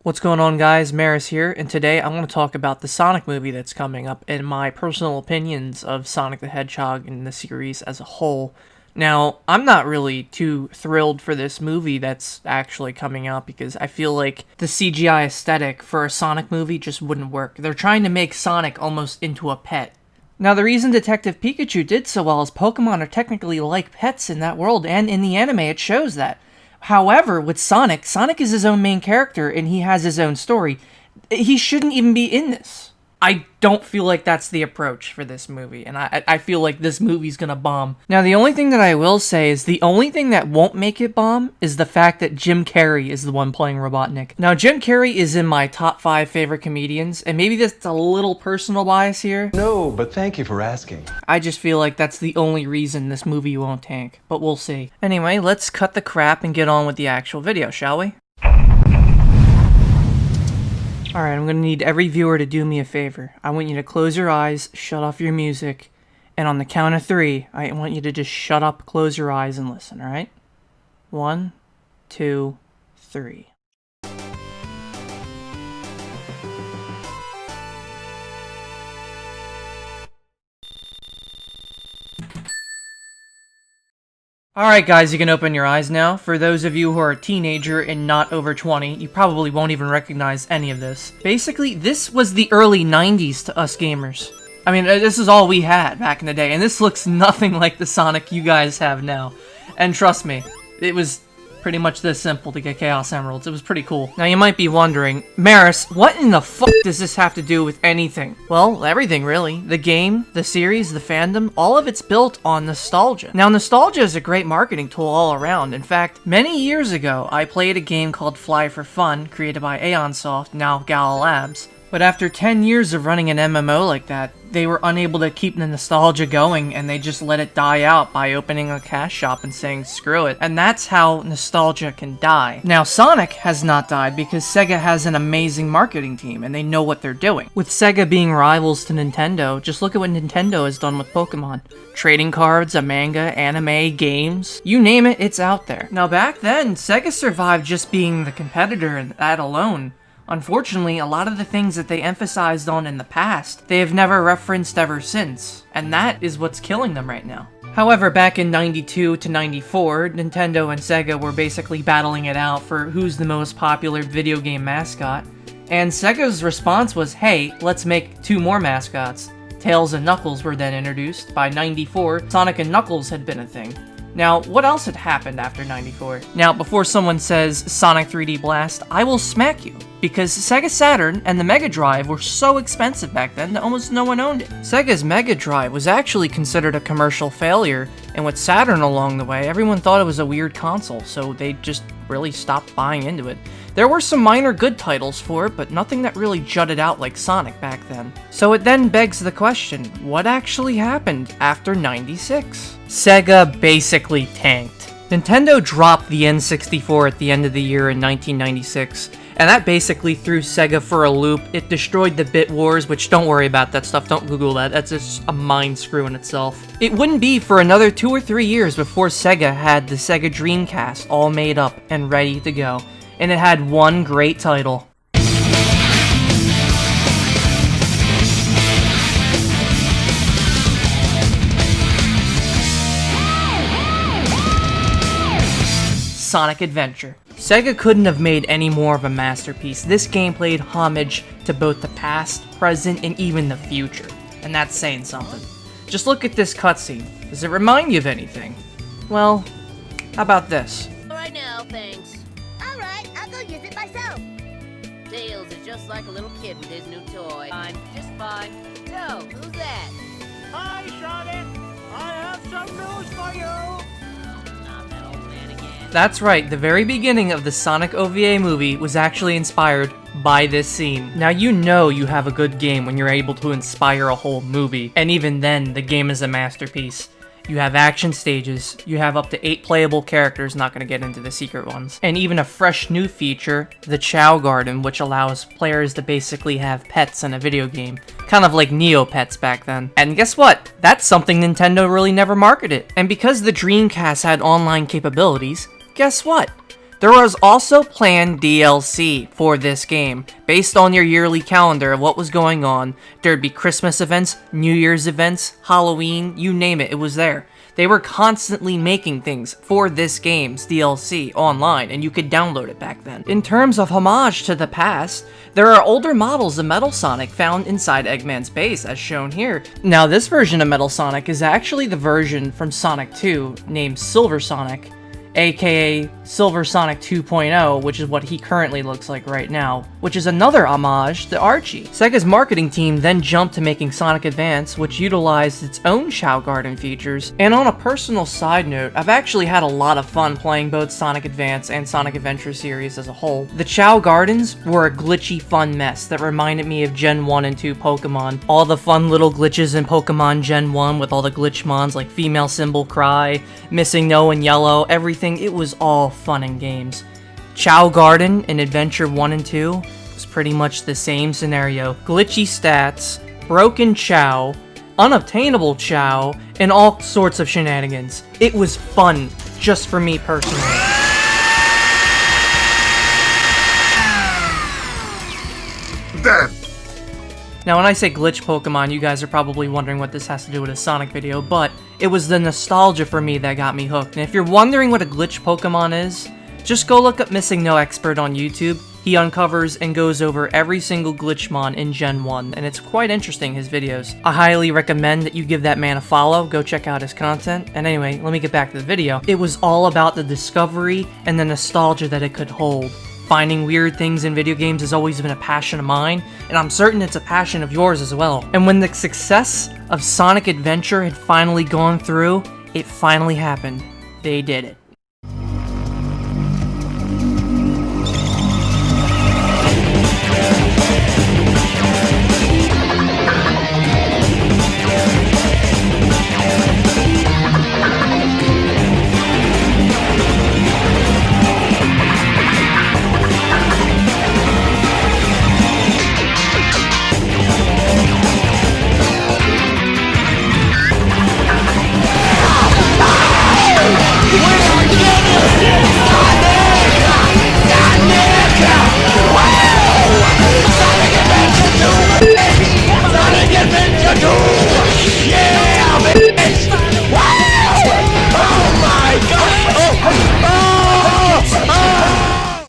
What's going on, guys? Maris here, and today I want to talk about the Sonic movie that's coming up and my personal opinions of Sonic the Hedgehog and the series as a whole. Now, I'm not really too thrilled for this movie that's actually coming out because I feel like the CGI aesthetic for a Sonic movie just wouldn't work. They're trying to make Sonic almost into a pet. Now, the reason Detective Pikachu did so well is Pokemon are technically like pets in that world, and in the anime it shows that. However, with Sonic is his own main character and he has his own story. He shouldn't even be in this. I don't feel like that's the approach for this movie, and I feel like this movie's gonna bomb. Now, the only thing that I will say is the only thing that won't make it bomb is the fact that Jim Carrey is the one playing Robotnik. Now, Jim Carrey is in my top 5 favorite comedians, and maybe that's a little personal bias here. No, but thank you for asking. I just feel like that's the only reason this movie won't tank, but we'll see. Anyway, let's cut the crap and get on with the actual video, shall we? Alright, I'm gonna need every viewer to do me a favor. I want you to close your eyes, shut off your music, and on the count of 3, I want you to just shut up, close your eyes, and listen, alright? 1, 2, 3. Alright guys, you can open your eyes now. For those of you who are a teenager and not over 20, you probably won't even recognize any of this. Basically, this was the early 90s to us gamers. I mean, this is all we had back in the day, and this looks nothing like the Sonic you guys have now. And trust me, it was pretty much this simple to get Chaos Emeralds. It was pretty cool. Now you might be wondering, Maris, what in the fuck does this have to do with anything? Well, everything really. The game, the series, the fandom, all of it's built on nostalgia. Now, nostalgia is a great marketing tool all around. In fact, many years ago, I played a game called Fly for Fun, created by Aeonsoft, now Gala Labs. But after 10 years of running an MMO like that, they were unable to keep the nostalgia going, and they just let it die out by opening a cash shop and saying screw it. And that's how nostalgia can die. Now, Sonic has not died because Sega has an amazing marketing team, and they know what they're doing. With Sega being rivals to Nintendo, just look at what Nintendo has done with Pokemon. Trading cards, a manga, anime, games, you name it, it's out there. Now, back then, Sega survived just being the competitor, and that alone. Unfortunately, a lot of the things that they emphasized on in the past, they have never referenced ever since, and that is what's killing them right now. However, back in 92 to 94, Nintendo and Sega were basically battling it out for who's the most popular video game mascot, and Sega's response was, hey, let's make 2 more mascots. Tails and Knuckles were then introduced. By 94, Sonic and Knuckles had been a thing. Now, what else had happened after 94? Now, before someone says Sonic 3D Blast, I will smack you, because Sega Saturn and the Mega Drive were so expensive back then that almost no one owned it. Sega's Mega Drive was actually considered a commercial failure, and with Saturn along the way, everyone thought it was a weird console, so they just really stopped buying into it. There were some minor good titles for it, but nothing that really jutted out like Sonic back then. So it then begs the question, what actually happened after 96? Sega basically tanked. Nintendo dropped the N64 at the end of the year in 1996, and that basically threw Sega for a loop. It destroyed the Bit Wars, which don't worry about that stuff, don't Google that, that's just a mind screw in itself. It wouldn't be for another 2 or 3 years before Sega had the Sega Dreamcast all made up and ready to go, and it had one great title. Sonic Adventure. Sega couldn't have made any more of a masterpiece. This game played homage to both the past, present, and even the future. And that's saying something. Just look at this cutscene. Does it remind you of anything? Well, how about this? Right now, thanks. Alright, I'll go use it myself. Tails is just like a little kid with his new toy. I'm just fine. So, who's that? Hi, Sonic! I have some news for you! Not that old man again. That's right, the very beginning of the Sonic OVA movie was actually inspired by this scene. Now you know you have a good game when you're able to inspire a whole movie, and even then, the game is a masterpiece. You have action stages, you have up to 8 playable characters, not going to get into the secret ones, and even a fresh new feature, the Chow Garden, which allows players to basically have pets in a video game, kind of like Neopets back then. And guess what? That's something Nintendo really never marketed. And because the Dreamcast had online capabilities, guess what? There was also planned DLC for this game, based on your yearly calendar of what was going on. There'd be Christmas events, New Year's events, Halloween, you name it, it was there. They were constantly making things for this game's DLC online, and you could download it back then. In terms of homage to the past, there are older models of Metal Sonic found inside Eggman's base, as shown here. Now, this version of Metal Sonic is actually the version from Sonic 2, named Silver Sonic, aka Silver Sonic 2.0, which is what he currently looks like right now, which is another homage to Archie. Sega's marketing team then jumped to making Sonic Advance, which utilized its own Chao Garden features. And on a personal side note, I've actually had a lot of fun playing both Sonic Advance and Sonic Adventure series as a whole. The Chao Gardens were a glitchy fun mess that reminded me of Gen 1 and 2 Pokemon. All the fun little glitches in Pokemon Gen 1 with all the glitchmons like Female Symbol Cry, Missing No and Yellow, everything. It was all fun and games. Chao Garden in Adventure 1 and 2 was pretty much the same scenario. Glitchy stats, broken Chao, unobtainable Chao, and all sorts of shenanigans. It was fun, just for me personally. Dead. Now, when I say glitch Pokemon, you guys are probably wondering what this has to do with a Sonic video, but it was the nostalgia for me that got me hooked. And if you're wondering what a glitch Pokemon is, just go look up Missing No Expert on YouTube. He uncovers and goes over every single glitchmon in Gen 1, and it's quite interesting, his videos. I highly recommend that you give that man a follow, go check out his content. And anyway, let me get back to the video. It was all about the discovery and the nostalgia that it could hold. Finding weird things in video games has always been a passion of mine, and I'm certain it's a passion of yours as well. And when the success of Sonic Adventure had finally gone through, it finally happened. They did it.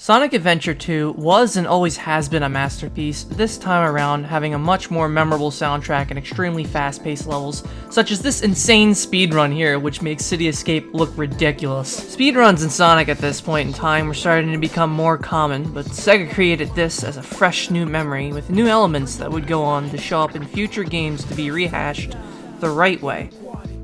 Sonic Adventure 2 was and always has been a masterpiece, this time around having a much more memorable soundtrack and extremely fast-paced levels, such as this insane speedrun here, which makes City Escape look ridiculous. Speedruns in Sonic at this point in time were starting to become more common, but Sega created this as a fresh new memory with new elements that would go on to show up in future games to be rehashed the right way.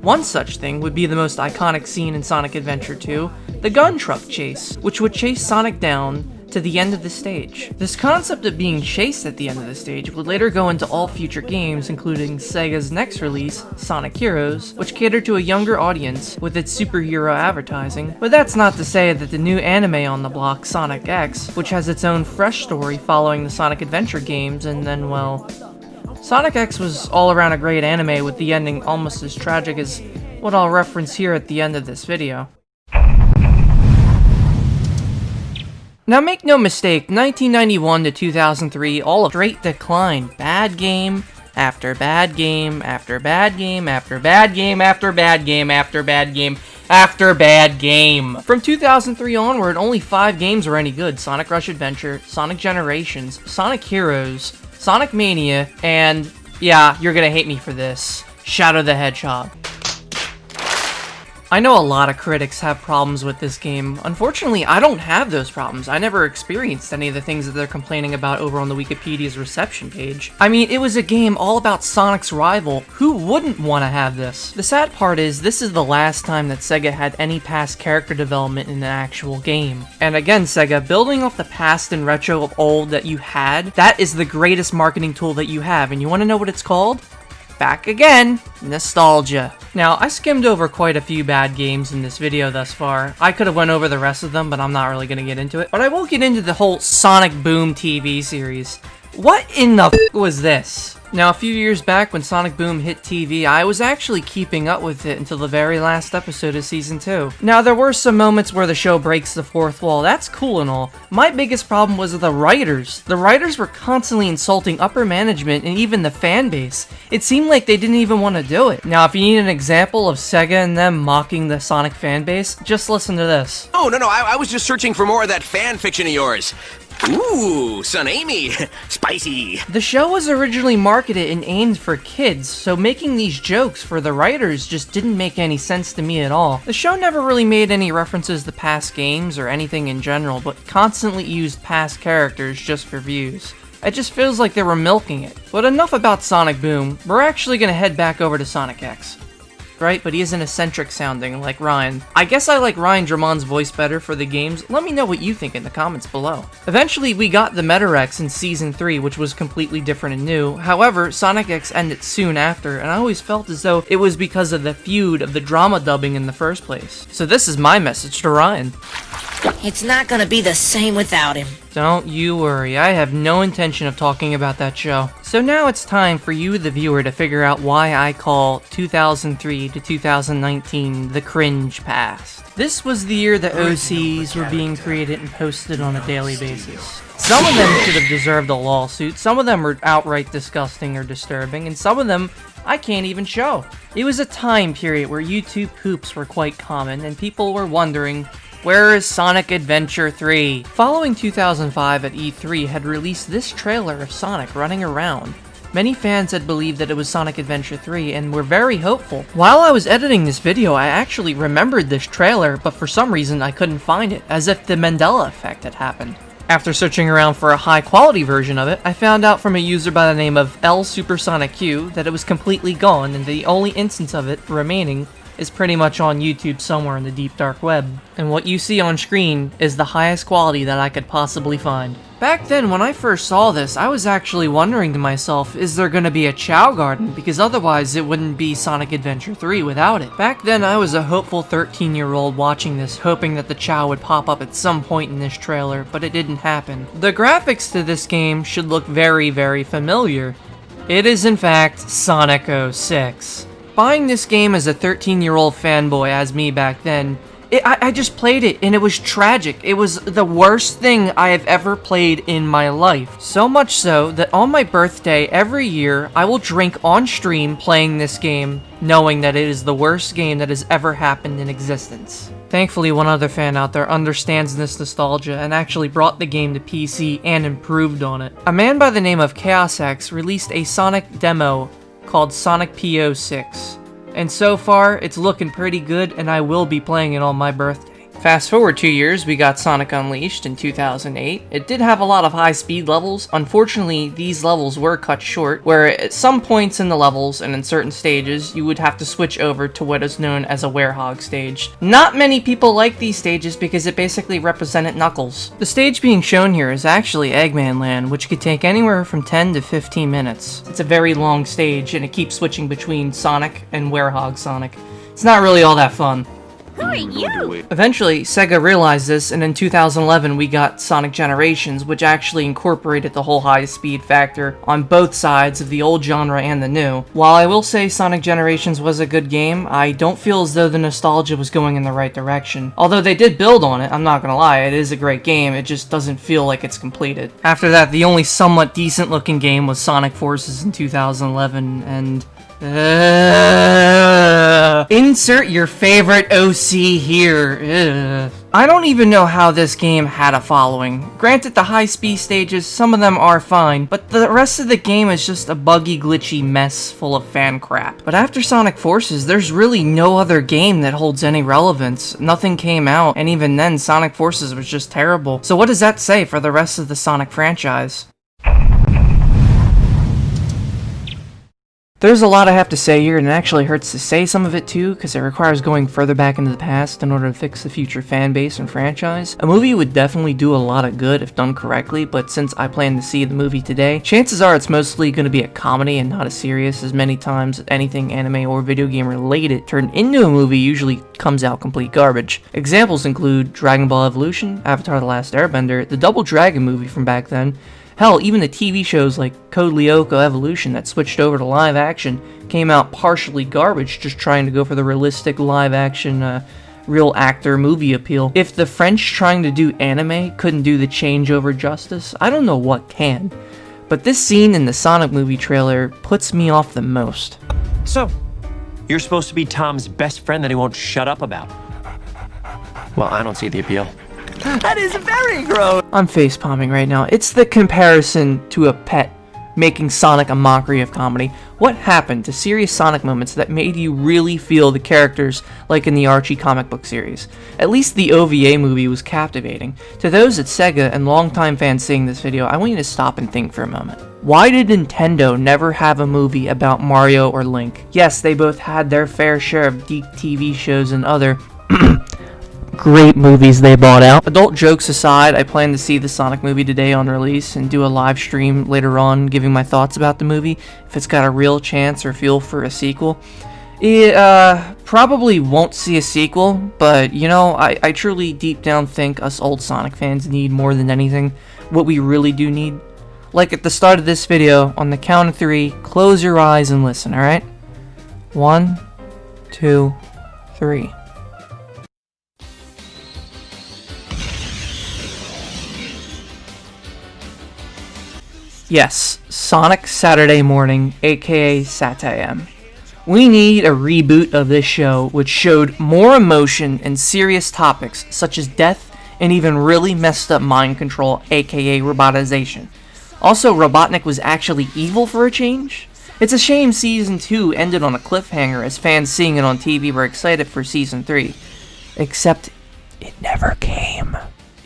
One such thing would be the most iconic scene in Sonic Adventure 2, the gun truck chase, which would chase Sonic down to the end of the stage. This concept of being chased at the end of the stage would later go into all future games, including Sega's next release, Sonic Heroes, which catered to a younger audience with its superhero advertising. But that's not to say that the new anime on the block, SONICX, which has its own fresh story following the Sonic Adventure games, and then, well, SONICX was all around a great anime with the ending almost as tragic as what I'll reference here at the end of this video. Now make no mistake, 1991 to 2003, all of straight decline. Bad game after bad game after bad game after bad game after bad game after bad game after bad game. From 2003 onward, only 5 games were any good. Sonic Rush Adventure, Sonic Generations, Sonic Heroes, Sonic Mania, and yeah, you're gonna hate me for this, Shadow the Hedgehog. I know a lot of critics have problems with this game. Unfortunately, I don't have those problems. I never experienced any of the things that they're complaining about over on the Wikipedia's reception page. I mean, it was a game all about Sonic's rival. Who wouldn't want to have this? The sad part is, this is the last time that Sega had any past character development in an actual game. And again, Sega, building off the past and retro of old that you had, that is the greatest marketing tool that you have. And you want to know what it's called? Back again, nostalgia. Now, I skimmed over quite a few bad games in this video thus far. I could have went over the rest of them, but I'm not really going to get into it. But I will get into the whole Sonic Boom TV series. What in the f was this? Now, a few years back when Sonic Boom hit TV, I was actually keeping up with it until the very last episode of Season 2. Now, there were some moments where the show breaks the fourth wall, that's cool and all. My biggest problem was the writers. The writers were constantly insulting upper management and even the fan base. It seemed like they didn't even want to do it. Now, if you need an example of Sega and them mocking the Sonic fan base, just listen to this. Oh, no, I was just searching for more of that fan fiction of yours. Ooh, Son Amy, spicy. The show was originally marketed and aimed for kids, so making these jokes for the writers just didn't make any sense to me at all. The show never really made any references to past games or anything in general, but constantly used past characters just for views. It just feels like they were milking it. But enough about Sonic Boom, we're actually gonna head back over to SONICX. Right, but he isn't eccentric sounding like Ryan. I guess I like Ryan Drummond's voice better for the games. Let me know what you think in the comments below. Eventually, we got the Meta-Rex in Season 3, which was completely different and new. However, SONICX ended soon after, and I always felt as though it was because of the feud of the drama dubbing in the first place. So this is my message to Ryan. It's not gonna be the same without him. Don't you worry, I have no intention of talking about that show. So now it's time for you, the viewer, to figure out why I call 2003 to 2019 the cringe past. This was the year that OCs were being created and posted on a daily basis. Some of them should have deserved a lawsuit, some of them were outright disgusting or disturbing, and some of them I can't even show. It was a time period where YouTube poops were quite common, and people were wondering, where is Sonic Adventure 3? Following 2005 at E3 had released this trailer of Sonic running around. Many fans had believed that it was Sonic Adventure 3 and were very hopeful. While I was editing this video, I actually remembered this trailer, but for some reason I couldn't find it, as if the Mandela effect had happened. After searching around for a high-quality version of it, I found out from a user by the name of L Supersonic Q that it was completely gone, and the only instance of it remaining is pretty much on YouTube somewhere in the deep dark web. And what you see on screen is the highest quality that I could possibly find. Back then, when I first saw this, I was actually wondering to myself, is there gonna be a Chow Garden? Because otherwise it wouldn't be Sonic Adventure 3 without it. Back then, I was a hopeful 13-year-old watching this, hoping that the Chow would pop up at some point in this trailer, but it didn't happen. The graphics to this game should look very, very familiar. It is in fact Sonic 06. Buying this game as a 13-year-old fanboy as me back then, I just played it and it was tragic. It was the worst thing I have ever played in my life. So much so that on my birthday every year, I will drink on stream playing this game, knowing that it is the worst game that has ever happened in existence. Thankfully, one other fan out there understands this nostalgia and actually brought the game to PC and improved on it. A man by the name of ChaosX released a Sonic demo called Sonic P06, and so far it's looking pretty good and I will be playing it on my birthday. Fast forward 2 years, we got Sonic Unleashed in 2008. It did have a lot of high speed levels. Unfortunately, these levels were cut short, where at some points in the levels and in certain stages, you would have to switch over to what is known as a werehog stage. Not many people like these stages because it basically represented Knuckles. The stage being shown here is actually Eggman Land, which could take anywhere from 10 to 15 minutes. It's a very long stage and it keeps switching between Sonic and werehog Sonic. It's not really all that fun. Who are you? Eventually, Sega realized this, and in 2011 we got Sonic Generations, which actually incorporated the whole high-speed factor on both sides of the old genre and the new. While I will say Sonic Generations was a good game, I don't feel as though the nostalgia was going in the right direction. Although they did build on it, I'm not gonna lie, it is a great game, it just doesn't feel like it's completed. After that, the only somewhat decent looking game was Sonic Forces in 2011, and insert your favorite OC here. I don't even know how this game had a following. Granted, the high-speed stages, some of them are fine, but the rest of the game is just a buggy, glitchy mess full of fan crap. But after Sonic Forces, there's really no other game that holds any relevance. Nothing came out, and even then, Sonic Forces was just terrible. So what does that say for the rest of the Sonic franchise? There's a lot I have to say here, and it actually hurts to say some of it too, because it requires going further back into the past in order to fix the future fan base and franchise. A movie would definitely do a lot of good if done correctly, but since I plan to see the movie today, chances are it's mostly going to be a comedy and not as serious, as many times anything anime or video game related turned into a movie usually comes out complete garbage. Examples include Dragon Ball Evolution, Avatar: The Last Airbender, the Double Dragon movie from back then, Hell, even the TV shows like Code Lyoko Evolution that switched over to live action came out partially garbage, just trying to go for the realistic live action, real actor movie appeal. If the French trying to do anime couldn't do the changeover justice, I don't know what can. But this scene in the Sonic movie trailer puts me off the most. So, you're supposed to be Tom's best friend that he won't shut up about. Well, I don't see the appeal. That is very gross! I'm facepalming right now. It's the comparison to a pet making Sonic a mockery of comedy. What happened to serious Sonic moments that made you really feel the characters like in the Archie comic book series? At least the OVA movie was captivating. To those at Sega and longtime fans seeing this video, I want you to stop and think for a moment. Why did Nintendo never have a movie about Mario or Link? Yes, they both had their fair share of geek TV shows and other great movies they bought out. Adult jokes aside, I plan to see the Sonic movie today on release and do a live stream later on giving my thoughts about the movie if it's got a real chance or feel for a sequel. It probably won't see a sequel, but you know, I truly deep down think us old Sonic fans need more than anything what we really do need. Like at the start of this video, on the count of 3, close your eyes and listen, alright? 1, 2, 3. Yes, Sonic Saturday Morning, aka SatAM. We need a reboot of this show which showed more emotion and serious topics such as death and even really messed up mind control, aka robotization. Also, Robotnik was actually evil for a change. It's a shame Season 2 ended on a cliffhanger as fans seeing it on TV were excited for Season 3. Except, it never came.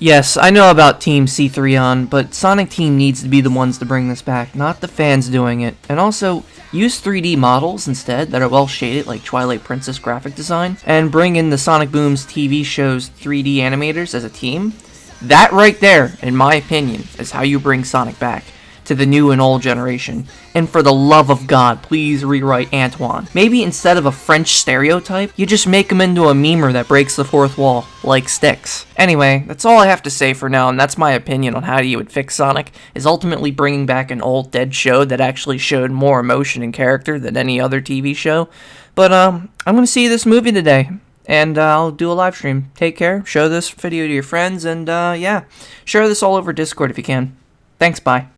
Yes, I know about Team C3on, but Sonic Team needs to be the ones to bring this back, not the fans doing it. And also, use 3D models instead that are well shaded like Twilight Princess graphic design, and bring in the Sonic Boom's TV show's 3D animators as a team. That right there, in my opinion, is how you bring Sonic back to the new and old generation. And for the love of God, please rewrite Antoine. Maybe instead of a French stereotype, you just make him into a memer that breaks the fourth wall, like Styx. Anyway, that's all I have to say for now, and that's my opinion on how you would fix Sonic, is ultimately bringing back an old dead show that actually showed more emotion and character than any other TV show. But I'm gonna see this movie today, and I'll do a live stream. Take care, show this video to your friends, and yeah, share this all over Discord if you can. Thanks, bye.